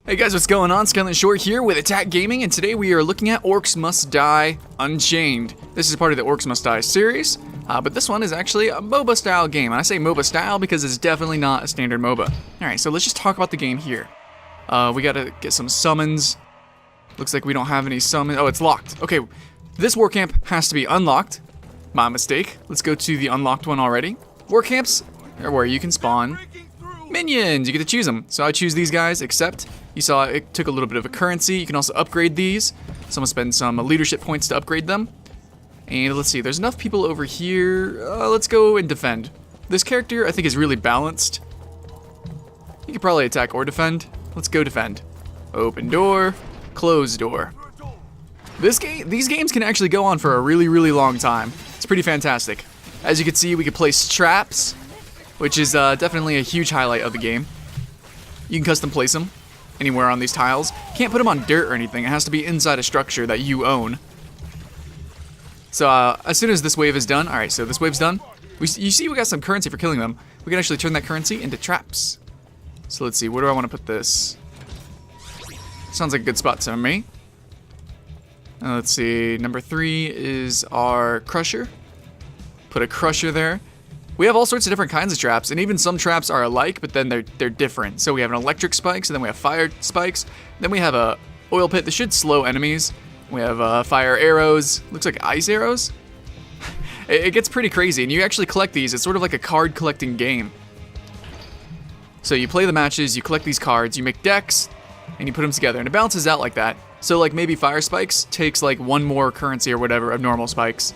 Hey guys, what's going on? Skyline Short here with Attack Gaming, and today we are looking at Orcs Must Die Unchained. This is part of the Orcs Must Die series, but this one is actually a MOBA style game. And I say MOBA style because it's definitely not a standard MOBA. Alright, so let's just talk about the game here. We gotta get some summons. Looks like we don't have any summons. Oh, it's locked. Okay, this war camp has to be unlocked. My mistake. Let's go to the unlocked one already. War camps are where you can spawn minions. You get to choose them. So I choose these guys, except you saw it took a little bit of a currency. You can also upgrade these. So I'm gonna spend some leadership points to upgrade them. And let's see, there's enough people over here. Let's go and defend. This character I think is really balanced. You could probably attack or defend. Let's go defend. Open door, closed door. These games can actually go on for a really, really long time. It's pretty fantastic. As you can see, we can place traps, which is definitely a huge highlight of the game. You can custom place them anywhere on these tiles. Can't put them on dirt or anything. It has to be inside a structure that you own. So as soon as this wave is done, alright, so this wave's done. You see we got some currency for killing them. We can actually turn that currency into traps. So let's see, where do I want to put this? Sounds like a good spot to me. Let's see, number 3 is our crusher. Put a crusher there. We have all sorts of different kinds of traps, and even some traps are alike, but then they're different. So we have an electric spikes, and then we have fire spikes. Then we have a oil pit that should slow enemies. We have fire arrows. Looks like ice arrows. It gets pretty crazy, and you actually collect these. It's sort of like a card collecting game. So you play the matches, you collect these cards, you make decks, and you put them together, and it balances out like that. So like maybe fire spikes takes like one more currency or whatever of normal spikes.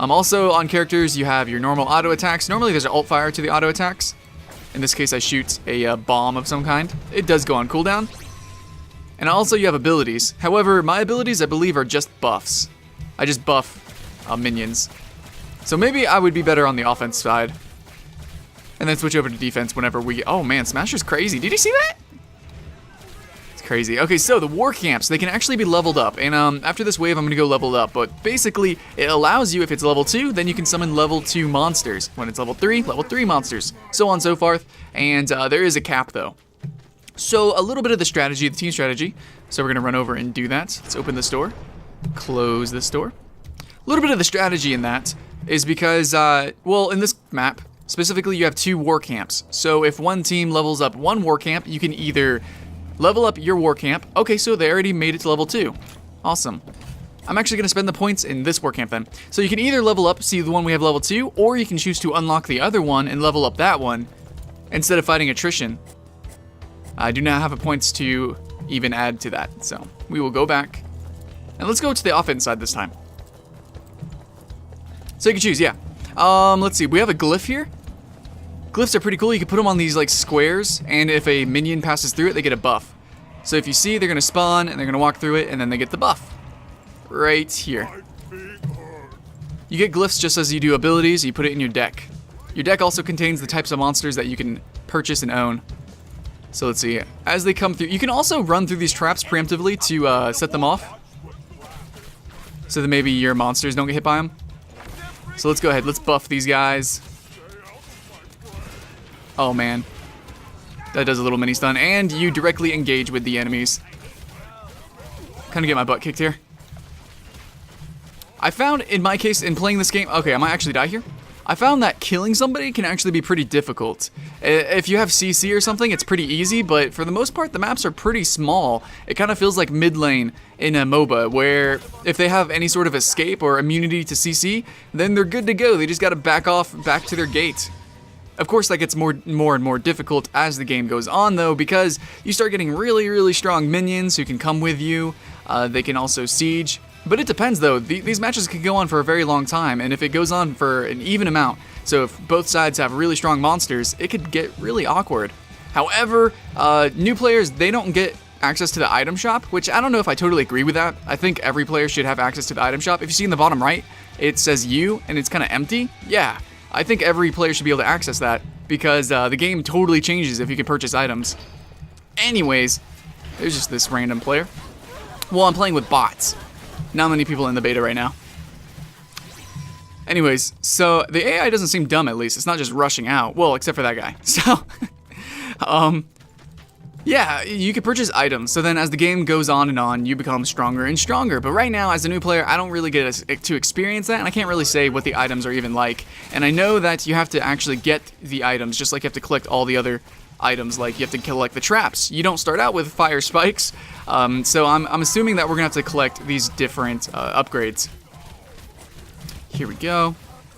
Also on characters you have your normal auto attacks. Normally there's an alt fire to the auto attacks. In this case I shoot a bomb of some kind. It does go on cooldown. And also you have abilities. However, my abilities I believe are just buffs. I just buff minions. So maybe I would be better on the offense side. And then switch over to defense whenever we... Oh man, Smasher's crazy. Did you see that? Crazy. Okay, so the war camps, they can actually be leveled up, and after this wave I'm gonna go level up, but basically it allows you, if it's level 2, then you can summon level 2 monsters. When it's level 3 monsters, so on and so forth, and there is a cap though. So a little bit of the strategy, the team strategy, so we're gonna run over and do that. Let's open this door, close this door. A little bit of the strategy in that is because, well, in this map, specifically you have 2 war camps, so if one team levels up one war camp, you can either level up your war camp. Okay, so they already made it to level 2. Awesome. I'm actually going to spend the points in this war camp then. So you can either level up, see the one we have level 2, or you can choose to unlock the other one and level up that one instead of fighting attrition. I do not have the points to even add to that, so we will go back. And let's go to the offense side this time. So you can choose, yeah. Let's see, we have a glyph here. Glyphs are pretty cool. You can put them on these like squares, and if a minion passes through it, they get a buff. So if you see, they're gonna spawn and they're gonna walk through it, and then they get the buff right here. You get glyphs just as you do abilities. You put it in your deck. Your deck also contains the types of monsters that you can purchase and own. So let's see. As they come through, you can also run through these traps preemptively to set them off, so that maybe your monsters don't get hit by them. So let's go ahead. Let's buff these guys. Oh man, that does a little mini stun, and you directly engage with the enemies. Kind of get my butt kicked here. I found, in my case, in playing this game, okay, I might actually die here. I found that killing somebody can actually be pretty difficult. If you have CC or something, it's pretty easy, but for the most part, the maps are pretty small. It kind of feels like mid lane in a MOBA, where if they have any sort of escape or immunity to CC, then they're good to go. They just got to back off, back to their gate. Of course, that gets more and more difficult as the game goes on, though, because you start getting really, really strong minions who can come with you. They can also siege. But it depends, though. These matches can go on for a very long time, and if it goes on for an even amount, so if both sides have really strong monsters, it could get really awkward. However, new players, they don't get access to the item shop, which I don't know if I totally agree with that. I think every player should have access to the item shop. If you see in the bottom right, it says you, and it's kind of empty. Yeah. I think every player should be able to access that, because the game totally changes if you can purchase items. Anyways, there's just this random player. Well, I'm playing with bots. Not many people in the beta right now. Anyways, so the AI doesn't seem dumb, at least. It's not just rushing out. Well, except for that guy. So, yeah, you can purchase items. So then as the game goes on and on, you become stronger and stronger. But right now, as a new player, I don't really get to experience that. And I can't really say what the items are even like. And I know that you have to actually get the items, just like you have to collect all the other items. Like you have to collect the traps. You don't start out with fire spikes. So I'm assuming that we're going to have to collect these different upgrades. Here we go.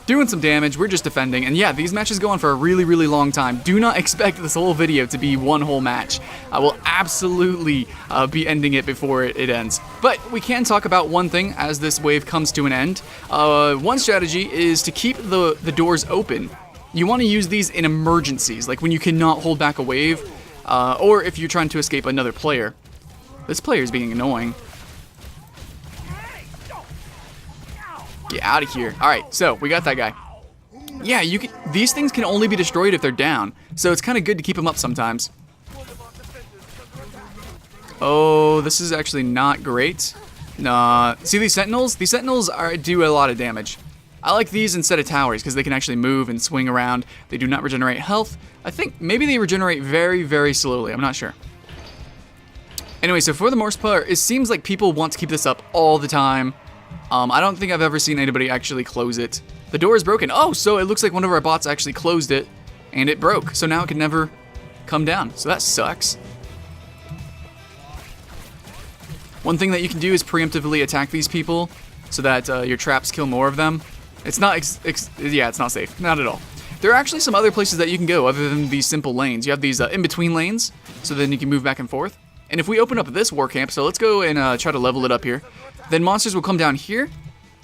Doing some damage, we're just defending, and yeah, these matches go on for a really, really long time. Do not expect this whole video to be one whole match. I will absolutely be ending it before it ends. But we can talk about one thing as this wave comes to an end. One strategy is to keep the doors open. You want to use these in emergencies, like when you cannot hold back a wave, or if you're trying to escape another player. This player is being annoying. Get out of here. Alright, so we got that guy. Yeah, these things can only be destroyed if they're down, so it's kind of good to keep them up sometimes. Oh, this is actually not great. Nah, see these sentinels? These sentinels do a lot of damage. I like these instead of towers because they can actually move and swing around. They do not regenerate health. I think maybe they regenerate very, very slowly. I'm not sure. Anyway, so for the most part, it seems like people want to keep this up all the time. I don't think I've ever seen anybody actually close it. The door is broken. Oh, so it looks like one of our bots actually closed it, and it broke. So now it can never come down. So that sucks. One thing that you can do is preemptively attack these people so that your traps kill more of them. It's not, yeah, it's not safe. Not at all. There are actually some other places that you can go other than these simple lanes. You have these in-between lanes, so then you can move back and forth. And if we open up this war camp, so let's go and try to level it up here, then monsters will come down here,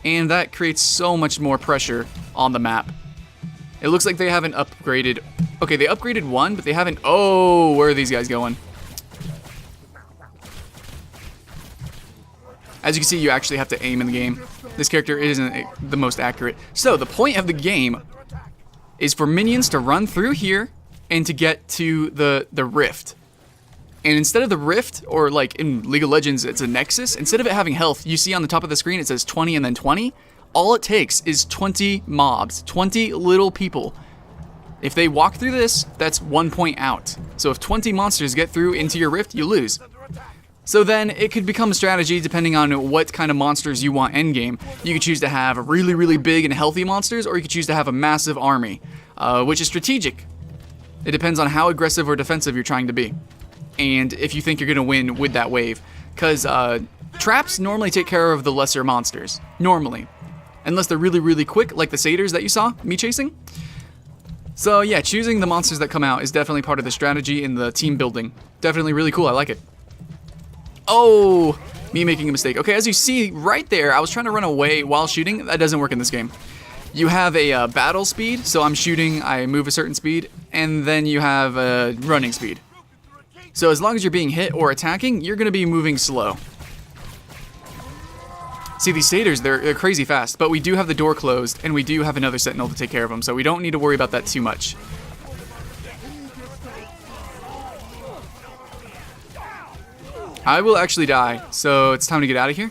and that creates so much more pressure on the map. It looks like they haven't upgraded. Okay, they upgraded one, but they haven't. Oh, where are these guys going? As you can see, you actually have to aim in the game. This character isn't the most accurate. So the point of the game is for minions to run through here and to get to the rift. And instead of the rift, or like in League of Legends, it's a nexus, instead of it having health, you see on the top of the screen it says 20 and then 20. All it takes is 20 mobs, 20 little people. If they walk through this, that's 1 point out. So if 20 monsters get through into your rift, you lose. So then it could become a strategy depending on what kind of monsters you want endgame. You could choose to have really, really big and healthy monsters, or you could choose to have a massive army, which is strategic. It depends on how aggressive or defensive you're trying to be, and if you think you're going to win with that wave. Because traps normally take care of the lesser monsters, normally. Unless they're really, really quick, like the satyrs that you saw me chasing. So yeah, choosing the monsters that come out is definitely part of the strategy in the team building. Definitely really cool, I like it. Oh, me making a mistake. Okay, as you see right there, I was trying to run away while shooting. That doesn't work in this game. You have a battle speed, so I'm shooting, I move a certain speed, and then you have a running speed. So as long as you're being hit or attacking, you're going to be moving slow. See, these satyrs, they're crazy fast, but we do have the door closed, and we do have another sentinel to take care of them, so we don't need to worry about that too much. I will actually die, so it's time to get out of here.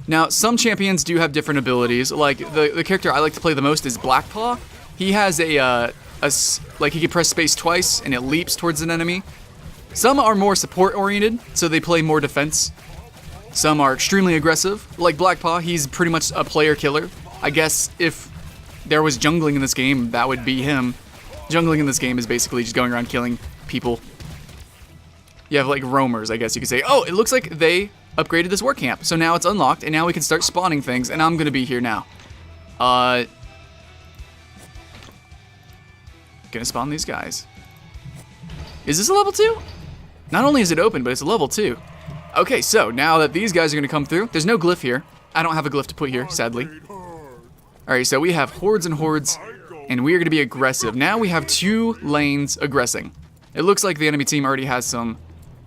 Now, some champions do have different abilities. Like, the character I like to play the most is Blackpaw. He has like, he can press space twice, and it leaps towards an enemy. Some are more support-oriented, so they play more defense. Some are extremely aggressive. Like Blackpaw, he's pretty much a player killer. I guess if there was jungling in this game, that would be him. Jungling in this game is basically just going around killing people. You have like roamers, I guess you could say. Oh, it looks like they upgraded this war camp. So now it's unlocked, and now we can start spawning things, and I'm going to be here now. Gonna spawn these guys. Is this a level 2? Not only is it open, but it's a level 2. Okay, so now that these guys are going to come through, there's no glyph here. I don't have a glyph to put here, sadly. Alright, so we have hordes and hordes, and we are going to be aggressive. Now we have 2 lanes aggressing. It looks like the enemy team already has some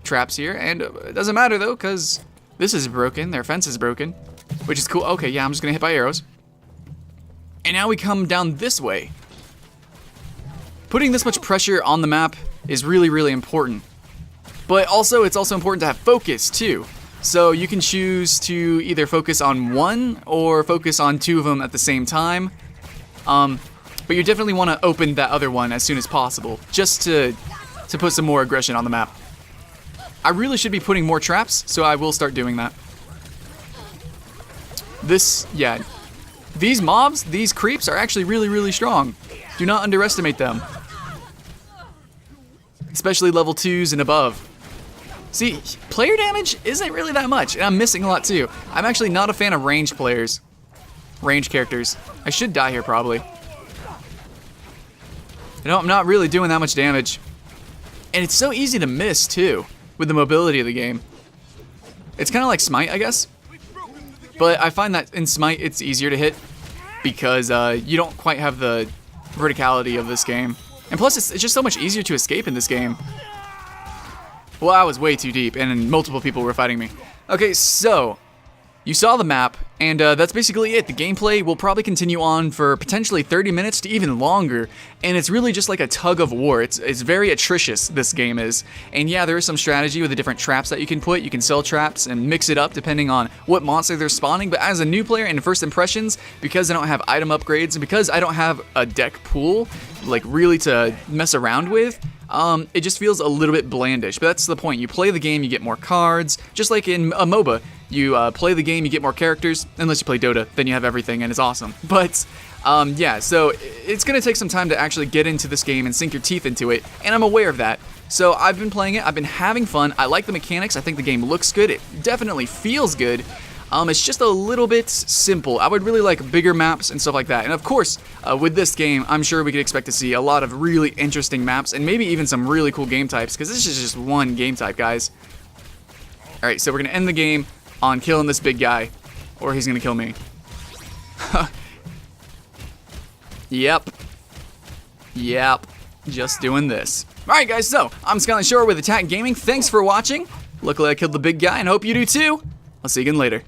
traps here, and it doesn't matter though, because this is broken, their fence is broken, which is cool. Okay, yeah, I'm just going to hit by arrows. And now we come down this way. Putting this much pressure on the map is really, really important. But also, it's also important to have focus too. So you can choose to either focus on one or focus on two of them at the same time. But you definitely want to open that other one as soon as possible, just to put some more aggression on the map. I really should be putting more traps, so I will start doing that. These mobs, these creeps are actually really, really strong. Do not underestimate them. Especially level 2s and above. See, player damage isn't really that much, and I'm missing a lot too. I'm actually not a fan of ranged players. Ranged characters. I should die here probably. I'm not really doing that much damage. And it's so easy to miss too, with the mobility of the game. It's kind of like Smite, I guess. But I find that in Smite it's easier to hit because you don't quite have the verticality of this game. And plus it's just so much easier to escape in this game. Well, I was way too deep and multiple people were fighting me. Okay, so you saw the map, and that's basically it. The gameplay will probably continue on for potentially 30 minutes to even longer, and it's really just like a tug of war. It's very atrocious, this game is. And yeah, there is some strategy with the different traps that you can put. You can sell traps and mix it up depending on what monster they're spawning, but as a new player in first impressions, because I don't have item upgrades, and because I don't have a deck pool, like really to mess around with, it just feels a little bit blandish, but that's the point. You play the game, you get more cards, just like in a MOBA. You play the game, you get more characters, unless you play Dota, then you have everything and it's awesome. But yeah, so it's going to take some time to actually get into this game and sink your teeth into it, and I'm aware of that. So I've been playing it, I've been having fun, I like the mechanics, I think the game looks good, it definitely feels good. It's just a little bit simple. I would really like bigger maps and stuff like that. And of course, with this game, I'm sure we could expect to see a lot of really interesting maps and maybe even some really cool game types, because this is just one game type, guys. Alright, so we're going to end the game on killing this big guy, or he's going to kill me. Yep. Just doing this. Alright guys, so I'm Skyline Shore with Attack Gaming. Thanks for watching. Luckily I killed the big guy and hope you do too. I'll see you again later.